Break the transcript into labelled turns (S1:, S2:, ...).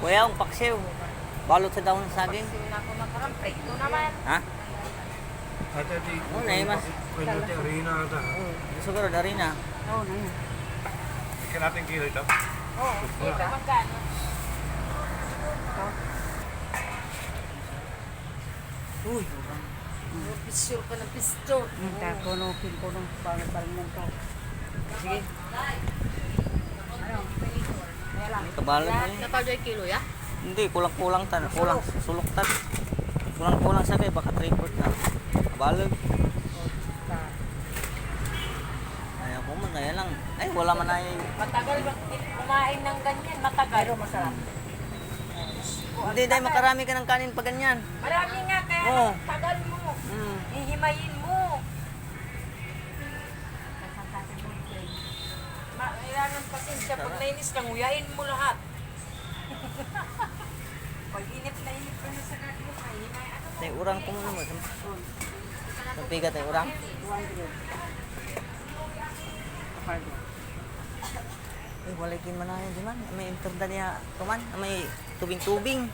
S1: Kuya, ang paksiw. Balot sa daon ng saging.
S2: Kasi na ako nakarang prito naman.
S1: Ha?
S3: Ate, di
S1: Oo, na mas.
S3: kwento ti arena ata.
S1: Siguro na rin na.
S2: Oo, na yun.
S3: Ikan natin kilo ito.
S2: Oo, ito magkano?
S1: Uy.
S2: Picture ka ng picture.
S4: Tako no, pinko no, parang to.
S1: Sige.
S4: Ano? Kaya lang.
S1: Kabalot mo yun.
S2: Napaldo yung kilo ya?
S1: Hindi, kulang-kulang tan. Kulang. Sulok tan. Kulang-kulang sa kay baka 3/4 na. Kabalot. Ayaw ko man, kaya lang. Ay, wala man ay.
S2: Matagal ba kumain ng ganyan? Matagal.
S4: Pero masarap.
S1: Hindi, dahil makarami ka ng kanin pa ganyan.
S2: Marami nga kaya
S1: Oo.
S2: tagal mo.
S1: Mm.
S2: Hihimayin mo. Kailangan pasensya. Pag nainis ka, nguyain mo lahat. Pag inip na inip ka na sa kanya, himay ano?
S1: Tay urang ko muna mo. Sapiga tay urang.
S4: 200. Cargo.
S1: Ay, walikin man na yun, di man. May interda niya, kuman. May tubing-tubing.